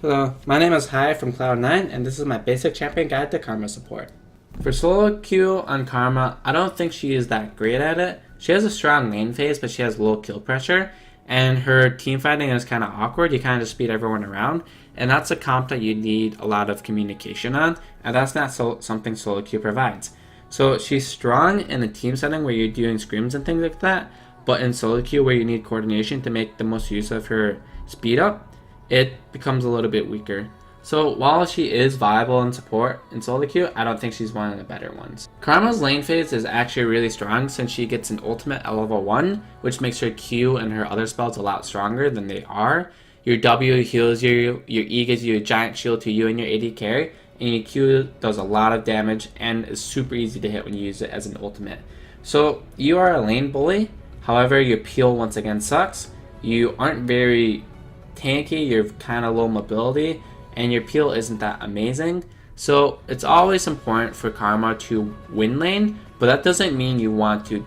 Hello, my name is Hai from Cloud9, and this is my basic champion guide to Karma support. For solo queue on Karma, I don't think she is that great at it. She has a strong lane phase, but she has low kill pressure, and her team fighting is kind of awkward. You kind of just speed everyone around, and that's a comp that you need a lot of communication on, and that's not something solo queue provides. So she's strong in a team setting where you're doing scrims and things like that, but in solo queue where you need coordination to make the most use of her speed up, it becomes a little bit weaker. So while she is viable in support in solo queue, I don't think she's one of the better ones. Karma's lane phase is actually really strong since she gets an ultimate at level 1, which makes her Q and her other spells a lot stronger than they are. Your W heals you, your E gives you a giant shield to you and your AD carry, and your Q does a lot of damage and is super easy to hit when you use it as an ultimate. So you are a lane bully, however your peel once again sucks. You aren't very tanky, you're kind of low mobility, and your peel isn't that amazing. So it's always important for Karma to win lane, but that doesn't mean you want to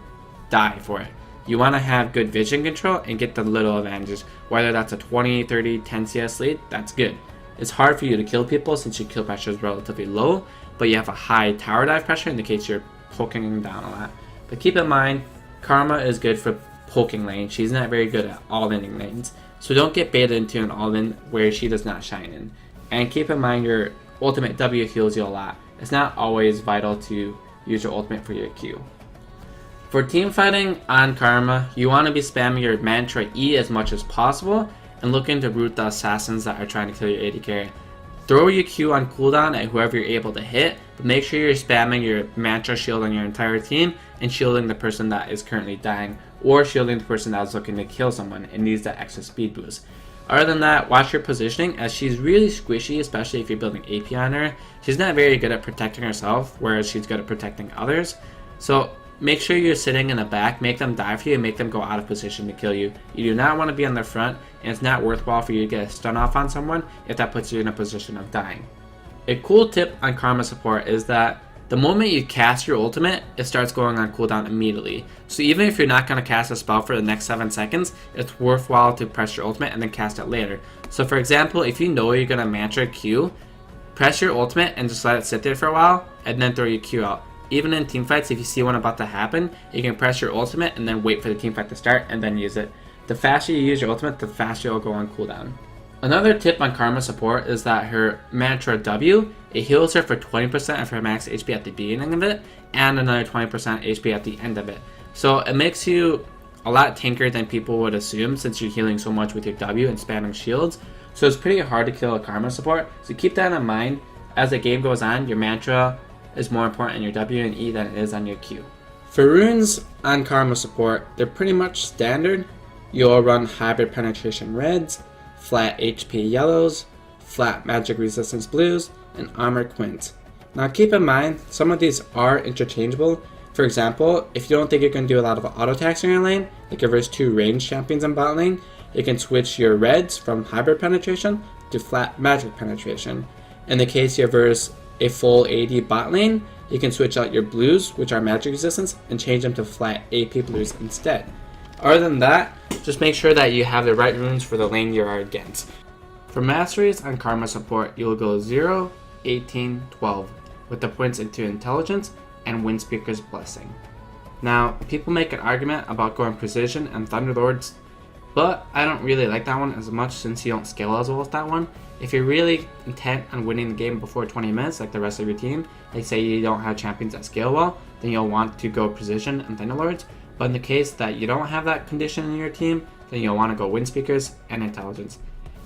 die for it. You want to have good vision control and get the little advantages, whether that's a 20, 30, 10 CS lead, that's good. It's hard for you to kill people since your kill pressure is relatively low, but you have a high tower dive pressure in the case you're poking them down a lot. But keep in mind, Karma is good for poking lane. She's not very good at all-inning lanes. So don't get baited into an all-in where she does not shine in. And keep in mind your ultimate W heals you a lot. It's not always vital to use your ultimate for your Q. For team fighting on Karma, you want to be spamming your mantra E as much as possible and looking to root the assassins that are trying to kill your AD carry. Throw your Q on cooldown at whoever you're able to hit, but make sure you're spamming your mantra shield on your entire team and shielding the person that is currently dying, or shielding the person that is looking to kill someone and needs that extra speed boost. Other than that, watch your positioning as she's really squishy, especially if you're building AP on her. She's not very good at protecting herself, whereas she's good at protecting others. So make sure you're sitting in the back, make them die for you, and make them go out of position to kill you. You do not want to be on the front, and it's not worthwhile for you to get a stun off on someone if that puts you in a position of dying. A cool tip on Karma support is that the moment you cast your ultimate, it starts going on cooldown immediately. So even if you're not going to cast a spell for the next 7 seconds, it's worthwhile to press your ultimate and then cast it later. So for example, if you know you're going to mantra Q, press your ultimate and just let it sit there for a while, and then throw your Q out. Even in teamfights, if you see one about to happen, you can press your ultimate and then wait for the teamfight to start and then use it. The faster you use your ultimate, the faster it'll go on cooldown. Another tip on Karma support is that her mantra W, it heals her for 20% of her max HP at the beginning of it, and another 20% HP at the end of it. So it makes you a lot tankier than people would assume since you're healing so much with your W and spamming shields. So it's pretty hard to kill a Karma support, so keep that in mind. As the game goes on, your mantra is more important on your W and E than it is on your Q. For runes on Karma support, they're pretty much standard. You'll run hybrid penetration reds, flat HP yellows, flat magic resistance blues, and armor quints. Now keep in mind, some of these are interchangeable. For example, if you don't think you're going to do a lot of auto attacks in your lane, like your verse 2 ranged champions in bot lane, you can switch your reds from hybrid penetration to flat magic penetration. In the case you verse a full AD bot lane, you can switch out your blues, which are magic resistance, and change them to flat AP blues instead. Other than that, just make sure that you have the right runes for the lane you are against. For masteries on Karma support, you'll go 0, 18, 12, with the points into Intelligence and Wind Speaker's Blessing. Now, people make an argument about going Precision and Thunderlords, but I don't really like that one as much since you don't scale as well as that one. If you're really intent on winning the game before 20 minutes, like the rest of your team, like say you don't have champions that scale well, then you'll want to go Precision and Thunderlords. But in the case that you don't have that condition in your team, then you'll want to go Wind Speakers and Intelligence.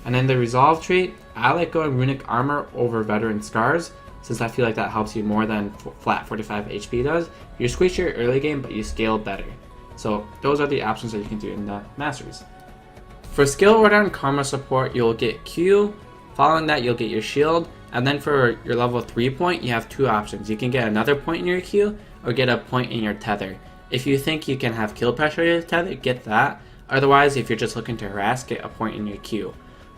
And then the Resolve trait, I like going Runic Armor over Veteran Scars, since I feel like that helps you more than flat 45 HP does. You squish your early game, but you scale better. So those are the options that you can do in the Masteries. For skill order and Karma support, you'll get Q, following that you'll get your shield, and then for your level 3 point, you have 2 options. You can get another point in your Q, or get a point in your tether. If you think you can have kill pressure in your tether, get that. Otherwise, if you're just looking to harass, get a point in your Q.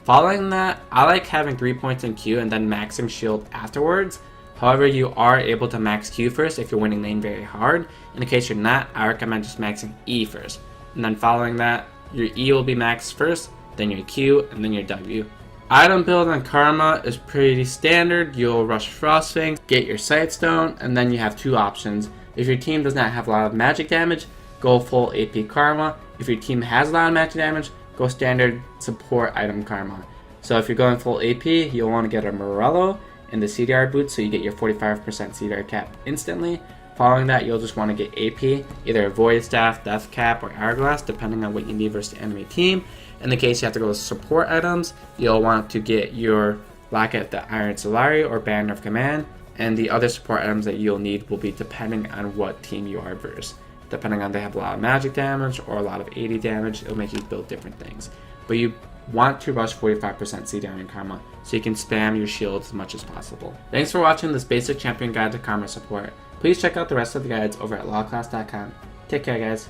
Following that, I like having 3 points in Q and then maxing shield afterwards. However, you are able to max Q first if you're winning lane very hard. In the case you're not, I recommend just maxing E first. And then following that, your E will be maxed first, then your Q, and then your W. Item build on Karma is pretty standard. You'll rush Frostfangs, get your Sightstone, and then you have two options. If your team does not have a lot of magic damage, go full AP Karma. If your team has a lot of magic damage, go standard support item Karma. So if you're going full AP, you'll want to get a Morello and the CDR boot so you get your 45% CDR cap instantly. Following that, you'll just want to get AP, either a Void Staff, Death Cap, or Hourglass, depending on what you need versus the enemy team. In the case you have to go with support items, you'll want to get your Lacket, the Iron Solari, or Banner of Command, and the other support items that you'll need will be depending on what team you are versus. Depending on if they have a lot of magic damage or a lot of 80 damage, it'll make you build different things. But you want to rush 45% CDR in Karma, so you can spam your shields as much as possible. Thanks for watching this basic champion guide to Karma support. Please check out the rest of the guides over at lawclass.com. Take care, guys.